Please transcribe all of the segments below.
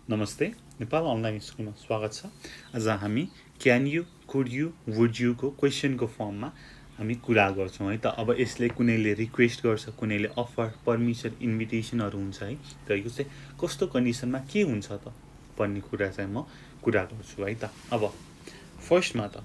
नमस्ते नेपाल अनलाइन स्कुलमा स्वागत छ। आज हामी can you could you would you को क्वेसनको फर्ममा हामी कुरा गर्छौँ है त। अब यसले कुनैले रिक्वेस्ट गर्छ, कुनैले अफर, पर्मिसन, इन्भिटेसनहरू हुन्छ है। र यो चाहिँ कस्तो कन्डिसनमा के हुन्छ त भन्ने कुरा चाहिँ म कुरा गर्छु है त। अब फर्स्टमा त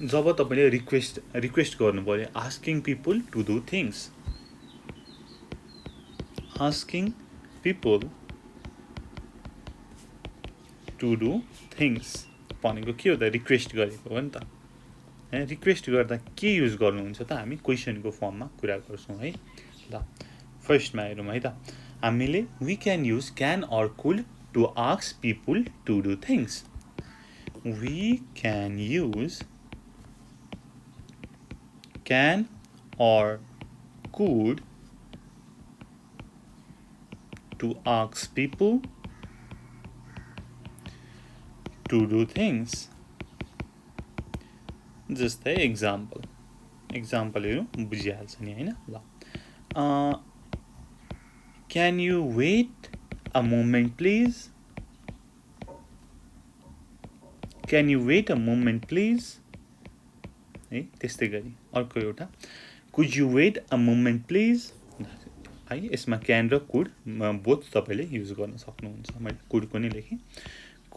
जब तपाईले रिक्वेस्ट गर्नु पर्यो, asking people to do things, asking people to do things भनेको के हो त? रिक्वेस्ट गरेको हो नि त। रिक्वेस्ट गर्दा के युज गर्नुहुन्छ त? हामी क्वेसनको फर्ममा कुरा गर्छौँ है। ल फर्स्टमा हेरौँ है त। हामीले we can use can or could to ask people to do things. We can use can or could to ask people to do things. जस्तै एक्जाम्पलहरू बुझिहाल्छ नि हैन। ल can you wait a moment please, can you wait a moment please है। त्यस्तै गरी अर्को एउटा could you wait a moment please है। यसमा क्यान र कुड बोथ तपाईले युज गर्न सक्नुहुन्छ। मैले कुड पनि लेखेँ।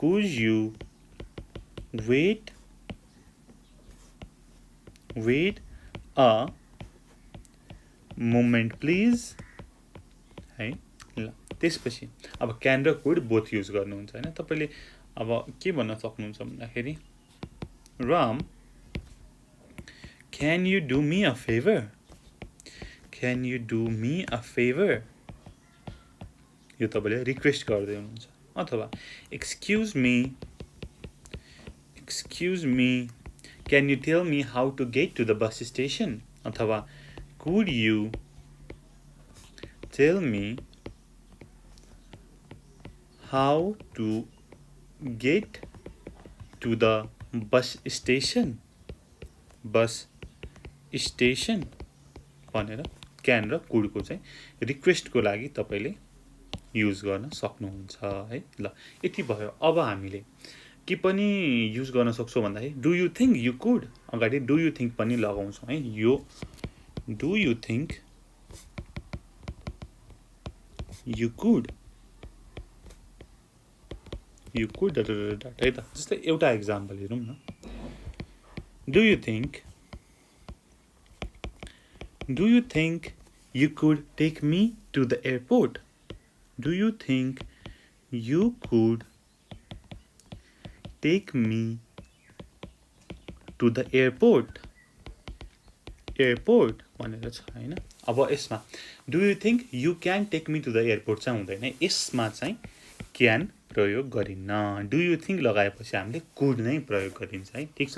Could you wait a moment please है। ल त्यसपछि अब क्यान र कुड बोथ युज गर्नुहुन्छ हैन। तपाईले अब के भन्न सक्नुहुन्छ भन्दाखेरि Ram can you do me a favour, can you do me a favour, यो तपाईले रिक्वेस्ट गर्दै हुनुहुन्छ। अथवा excuse me can you tell me how to get to the bus station, अथवा could you tell me how to get to the bus station भनेर can र कुडको चाहिँ रिक्वेस्टको लागि तपाईले युज गर्न सक्नुहुन्छ है। ल यति भयो। अब हामीले के पनि युज गर्न सक्छौँ भन्दाखेरि do you think you could अगाडि डु यु थिङ्क पनि लगाउँछौँ है। यो do you think you could है त। जस्तै एउटा एक्जाम्पल हेरौँ न। Do you think you could take me to the airport, Do you think you could take me to the airport? Airport भनेर छ हैन। अब यसमा do you think you can take me to the airport चाहिँ हुँदैन। यसमा चाहिँ can प्रयोग गरिन्न। डु यु थिङ्क लगाएपछि हामीले कुड नै प्रयोग गरिन्छ है। ठिक छ।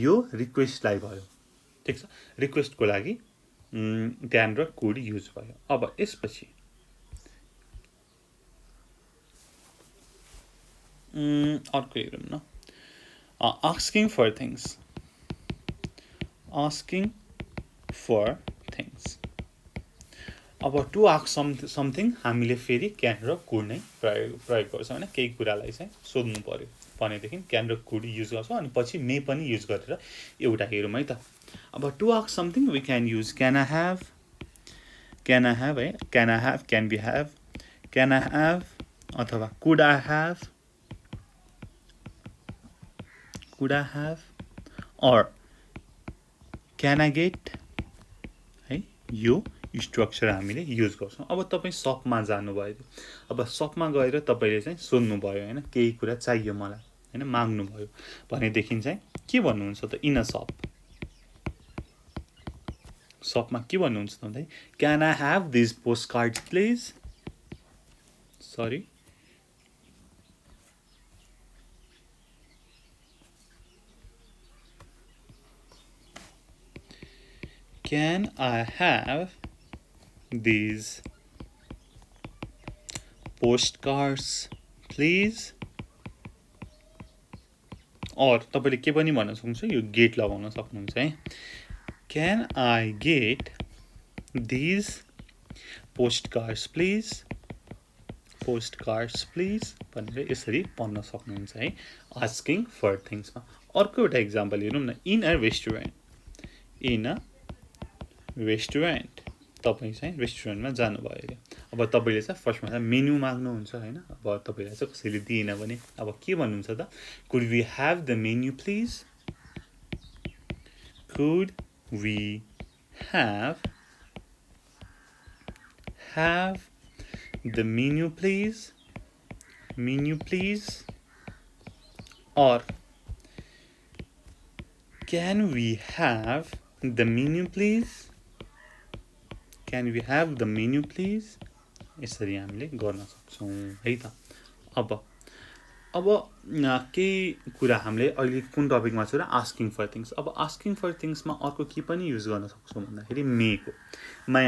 यो रिक्वेस्टलाई भयो। ठिक छ। रिक्वेस्टको लागि क्यान र कुड युज भयो। अब यसपछि अर्को हेरौँ न। Asking for things. अब टु आस्क समथिङ हामीले फेरि क्यान र कुड नै प्रयोग गर्छौँ होइन। केही कुरालाई चाहिँ सोध्नु पर्यो भनेदेखि क्यान र कुड युज गर्छौँ। अनि पछि मे पनि युज गरेर एउटा हेरौँ है त। अब to ask something we can use can I have है। Can I have, can be have, can I have अथवा could I have, could I have, or can I get है। यो स्ट्रक्चर हामीले युज गर्छौँ। अब तपाईँ सपमा जानुभयो, अब सपमा गएर तपाईँले चाहिँ सोध्नुभयो होइन, केही कुरा चाहियो मलाई होइन, माग्नुभयो भनेदेखि चाहिँ के भन्नुहुन्छ त? इन अ सपमा के भन्नुहुन्छ त भन्दाखेरि can I have this post card please, sorry Can I have these postcards, please? और तपाईले के पनि भन्न सक्नुहुन्छ, यो गेट लगाउन सक्नुहुन्छ है। Can I get these postcards, please? Post cards please भनेर यसरी पढ्न सक्नुहुन्छ है आस्किङ फर थिङ्समा। अर्को एउटा इक्जाम्पल हेरौँ न। इन अ रेस्टुरेन्ट तपाईँ चाहिँ रेस्टुरेन्टमा जानुभयो अरे। अब तपाईँले चाहिँ फर्स्टमा चाहिँ मेन्यू माग्नुहुन्छ होइन। अब तपाईँलाई चाहिँ कसैले दिएन भने अब के भन्नुहुन्छ त? Could we have the menu please? कुड वी ह्याभ the menu please? Or can we have the menu please? यसरी हामीले गर्न सक्छौँ है त। अब केही कुरा हामीले अहिले कुन टपिकमा छ र आस्किङ फर थिङ्स। अब आस्किङ फर थिङ्समा अर्को के पनि युज गर्न सक्छौँ भन्दाखेरि मेको मे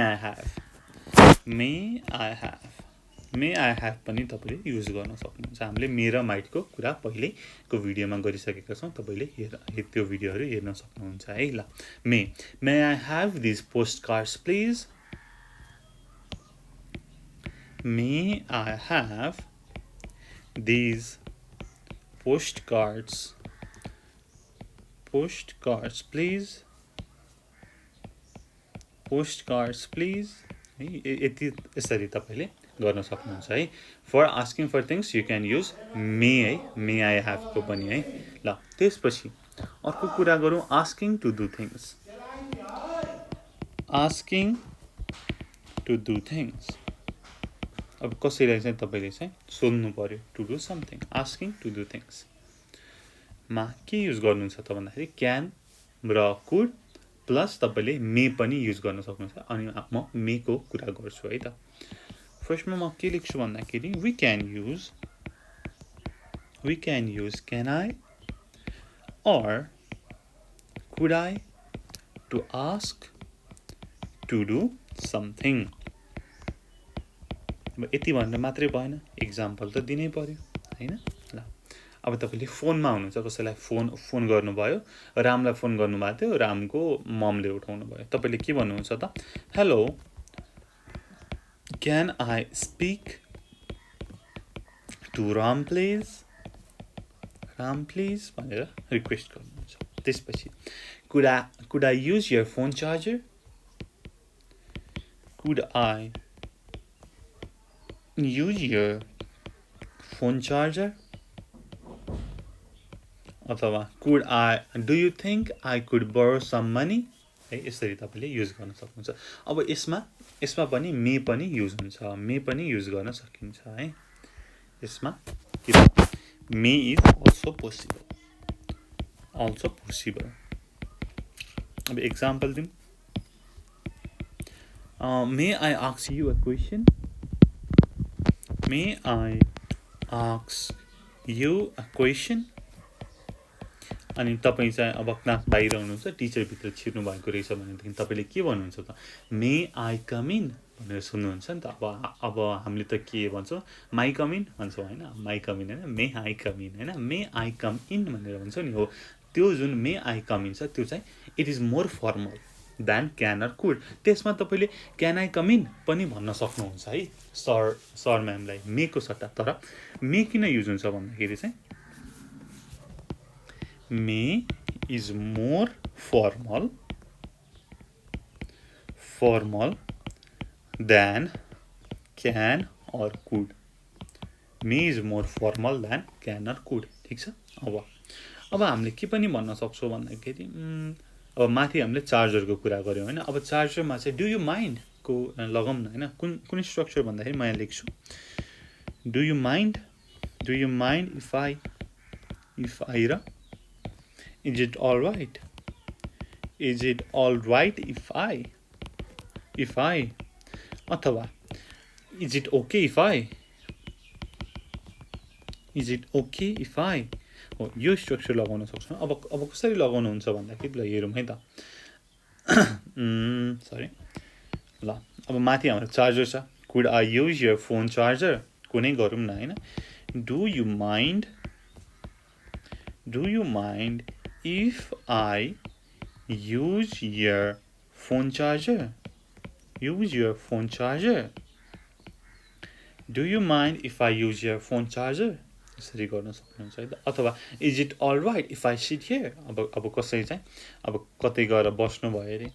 आई ह्याभ पनि तपाईँले युज गर्न सक्नुहुन्छ। हामीले मे र माइटको कुरा पहिल्यैको भिडियोमा गरिसकेका छौँ, तपाईँले त्यो भिडियोहरू हेर्न सक्नुहुन्छ है। ल may I have these postcards please? May I have these postcards please? यति यसरी तपाईँले गर्न सक्नुहुन्छ है। For asking for things you can use may है, मे आई ह्याभको पनि है। ल त्यसपछि अर्को कुरा गरौँ आस्किङ टु डु थिङ्स। अब कसैलाई चाहिँ तपाईँले चाहिँ सोध्नु पर्यो to do something. Asking to do थिङ्समा के युज गर्नुहुन्छ त भन्दाखेरि क्यान र कुड प्लस तपाईँले मे पनि युज गर्न सक्नुहुन्छ। अनि म मेको कुरा गर्छु है त। फर्स्टमा म के लेख्छु भन्दाखेरि we can use can I or could I to ask to do something. अब यति भनेर मात्रै भएन, इक्जाम्पल त दिनै पर्यो होइन। ल अब तपाईँले फोनमा हुनुहुन्छ, कसैलाई फोन गर्नुभयो, रामलाई फोन गर्नुभएको थियो, रामको ममले उठाउनु भयो। तपाईँले के भन्नुहुन्छ त? Hello can I speak to Ram please भनेर रिक्वेस्ट गर्नुहुन्छ। त्यसपछि could I use your phone charger? Could I use your phone charger? अथवा do you think I could borrow some money? है यसरी तपाईँले युज गर्न सक्नुहुन्छ। अब यसमा पनि मे पनि युज हुन्छ, मे पनि युज गर्न सकिन्छ है। यसमा मे इज अल्सो पोसिबल। अब एक्जाम्पल दिउँ। May I ask you a question? May I ask you a question? अनि तपाईँ चाहिँ अब क्लास बाहिर हुनुहुन्छ, टिचरभित्र छिर्नु भएको रहेछ भनेदेखि तपाईँले के भन्नुहुन्छ त? मे आई कम इन भनेर सुन्नुहुन्छ नि त। अब हामीले त के भन्छौँ? माई कम इन भन्छौँ होइन, माई कम इन होइन, मे आई कम इन होइन, मे आई कम इन भनेर भन्छौँ नि। हो त्यो जुन मे आई कम इन छ त्यो चाहिँ it is more formal than can or could. त्यसमा तपाईँले क्यान आई कम इन पनि भन्न सक्नुहुन्छ है सर म्यामलाई मेको सट्टा। तर मे किन युज हुन्छ भन्दाखेरि चाहिँ may is more formal than can or could. May is more formal than can or could. ठिक छ। अब हामीले के पनि भन्न सक्छौँ भन्दाखेरि अब माथि हामीले चार्जरको कुरा गऱ्यौँ होइन। अब चार्जरमा चाहिँ डु यु माइन्डको लगाउँ न होइन। कुन स्ट्रक्चर भन्दाखेरि म यहाँ लेख्छु do you mind if I र is it all right if I अथवा is it okay if I हो यो स्ट्रक्चर लगाउन सक्छौँ। अब कसरी लगाउनुहुन्छ भन्दाखेरि ल हेरौँ है त। सरी ल अब माथि हाम्रो चार्जर छ। Could I use your phone charger कुनै गरौँ न होइन। Do you mind if I use your phone charger do you mind if I use your phone charger यसरी गर्न सक्नुहुन्छ है त अथवा is it all right if I sit here अब कसै चाहिँ अब कतै गएर बस्नु भयो अरे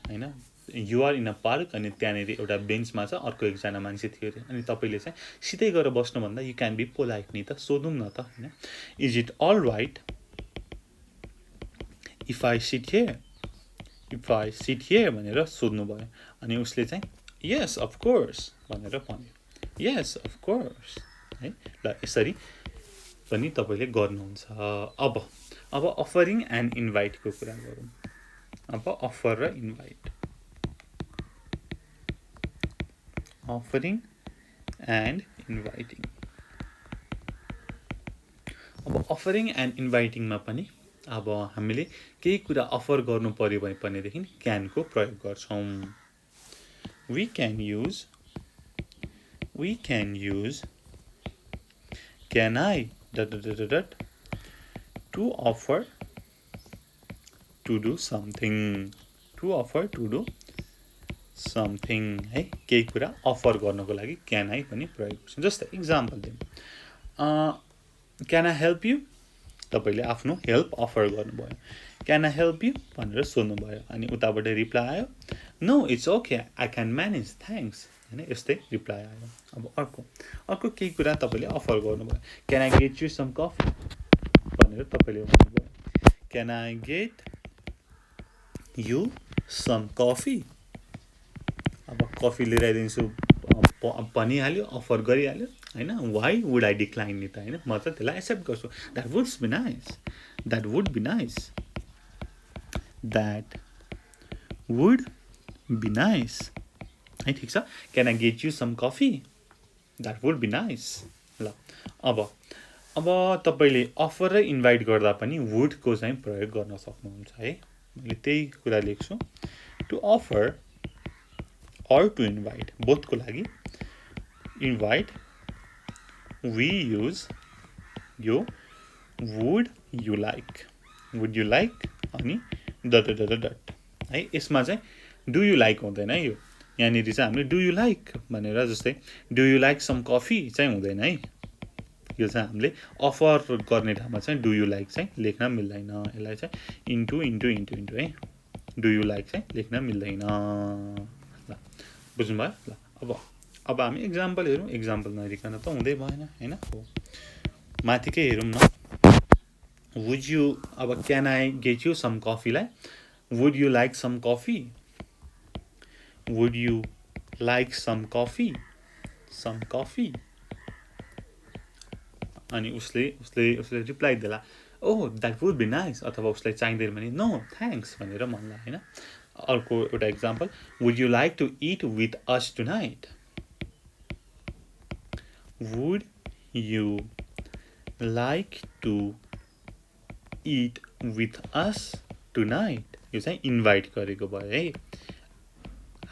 हैन युआर इन अ पार्क अनि त्यहाँनिर एउटा बेन्चमा छ अर्को एकजना मान्छे थियो अरे अनि तपाईँले चाहिँ सिधै गएर बस्नुभन्दा यु क्यान बी पोलाइट नि त सोधौँ न त हैन is it all right if I sit here भनेर सोध्नु भयो अनि उसले चाहिँ यस अफ कोर्स भनेर भन्यो यस अफ कोर्स है ल यसरी पनि तपाईँले गर्नुहुन्छ अब अफरिङ एन्ड इन्भाइटको कुरा गरौँ अब अफर र इन्भाइट अफरिङ एन्ड इन्भाइटिङ अब अफरिङ एन्ड इन्भाइटिङमा पनि अब हामीले केही कुरा अफर गर्नु पर्यो भनेदेखि क्यानको प्रयोग गर्छौँ we can use can I ... to offer to do something है केही कुरा अफर गर्नको लागि क्यान आई पनि प्रयोग गर्छौँ जस्तै इक्जाम्पल दिउँ क्यान आई हेल्प यु तपाईले आफ्नो हेल्प अफर गर्नुभयो क्यान आई हेल्प यु भनेर सोध्नुभयो अनि उताबाट रिप्लाई आयो no it's okay I can manage thanks हैन यस्तै रिप्लाई आयो अब अर्को केही कुरा तपाईले अफर गर्नुभयो can I get you some coffee भनेर तपाईले भन्नुभयो can I get you some coffee अब कफी लिएर आइदिन्छु भनिहाल्यो अफर गरिहाल्यो हैन वाइ वुड आई डिक्लाइन नि त हैन म त त्यसलाई एक्सेप्ट गर्छु that would be nice that would be nice है ठिक छ can I get you some coffee that would be nice ल अब तपाईले अफर र इन्भाइट गर्दा पनि वुडको चाहिँ प्रयोग गर्न सक्नुहुन्छ है मैले त्यही कुरा लेख्छु to offer or to invite both को लागि invite we use यो would you like अनि डट है यसमा चाहिँ do you like हुँदैन है यो यहाँनिर चाहिँ हामीले do you like भनेर जस्तै do you like some coffee चाहिँ हुँदैन है यो चाहिँ हामीले अफर गर्ने ठाउँमा चाहिँ do you like चाहिँ लेख्न मिल्दैन यसलाई चाहिँ इन्टु है do you like चाहिँ लेख्न मिल्दैन बुझ्नुभयो ल अब हामी इक्जाम्पल हेरौँ इक्जाम्पल नहेरिकन त हुँदै भएन हैन हो माथिकै हेरौँ न वुड यु अब can I get you some कफीलाई would you like some coffee would you like some coffee अनि उसले रिप्लाई दिला oh that would be nice अथवा उसलाई चाहिँदैन भने नो थ्याङ्क्स भनेर भन्ला हैन अर्को एउटा example would you like to eat with us tonight would you like to eat with us tonight यो चाहिँ इन्भाइट गरेको भयो है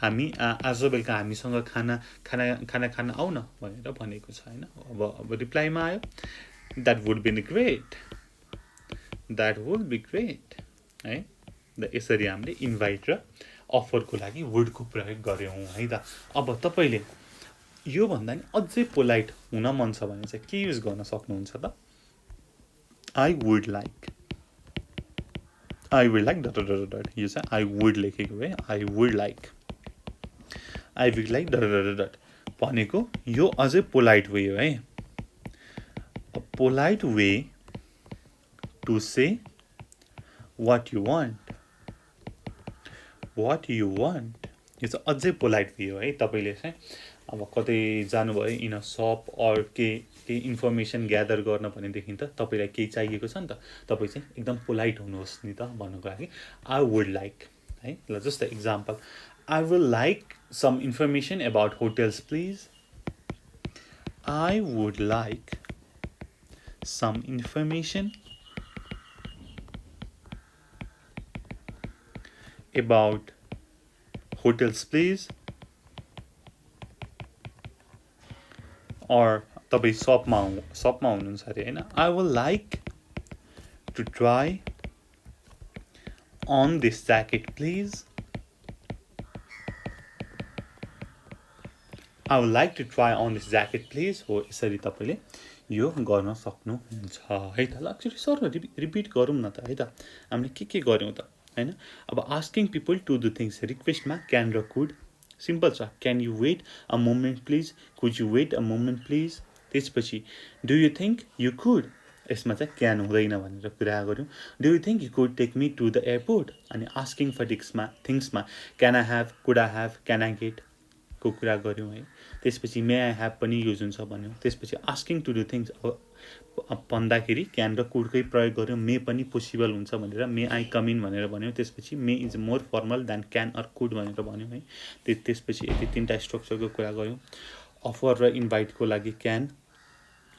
हामी आज बेलुका हामीसँग खाना खान आउ न भनेर भनेको छ हैन अब रिप्लाईमा आयो द्याट वुड बी ग्रेट है यसरी हामीले इन्भाइट र अफरको लागि वुडको प्रयोग गर्यौँ है त अब तपाईले यो भन्दा नि अझै पोलाइट हुन मन छ भने चाहिँ के युज गर्न सक्नुहुन्छ त आई वुड लाइक डट यो चाहिँ आई वुड लेखेको है आई वुड लाइक डट भनेको यो अझै पोलाइट वे हो है polite way to say what you want यो चाहिँ अझै पोलाइट वे हो है तपाईले चाहिँ अब कतै जानुभयो इन अ सप अर केही इन्फर्मेसन ग्यादर गर्न भनेदेखि त तपाईलाई केही चाहिएको छ नि त तपाईँ चाहिँ एकदम पोलाइट हुनुहोस् नि त भन्नको लागि आई वुड लाइक है ल जस्तै example I will like some information about hotels please I would like some information about hotels please or तपाईँ सपमा हुनुहुन्छ अरे हैन I would like to try on this jacket please I would like to try on this jacket please हो यसरी तपाईँले यो गर्न सक्नुहुन्छ है त। ल एकचोटि सर रिपिट गरौँ न त है त, हामीले के गऱ्यौँ त हैन। अब asking people to do things रिक्वेस्टमा क्यान र कुड सिम्पल छ। Can you wait a moment please, could you wait a moment please. त्यसपछि do you think you could, यसमा चाहिँ क्यान हुँदैन भनेर कुरा गऱ्यौँ। Do you think you could take me to the airport, अनि आस्किङ फर थिङ्समा can I have, could I have, can I get को कुरा गऱ्यौँ है। त्यसपछि मे आई ह्याभ पनि युज हुन्छ भन्यौँ। त्यसपछि आस्किङ टु डु थिङ्स अब भन्दाखेरि क्यान र कुडकै प्रयोग गऱ्यौँ। मे पनि पोसिबल हुन्छ भनेर मे आई कम इन भनेर भन्यौँ। त्यसपछि may is more formal than can or could भनेर भन्यौँ है। त्यसपछि यति तिनवटा स्ट्रक्चरको कुरा गऱ्यौँ। अफर र इन्भाइटको लागि क्यान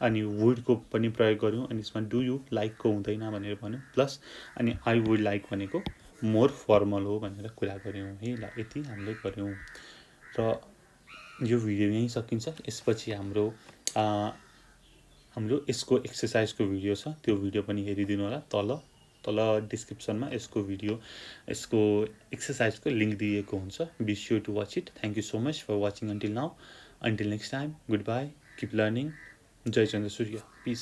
अनि वुडको पनि प्रयोग गऱ्यौँ। अनि यसमा डु यु लाइकको हुँदैन भनेर भन्यौँ। प्लस अनि आई वुड लाइक भनेको मोर फर्मल हो भनेर कुरा गऱ्यौँ है। ल यति हामीले गऱ्यौँ र यो भिडियो यहीँ सकिन्छ। यसपछि हाम्रो यसको एक्सर्साइजको भिडियो छ, त्यो भिडियो पनि हेरिदिनु होला। तल डिस्क्रिप्सनमा यसको एक्सर्साइजको लिङ्क दिएको हुन्छ। Be sure to watch it. Thank you so much for watching until now. Until next time, good bye, keep learning. Jai Chandra Surya, piece.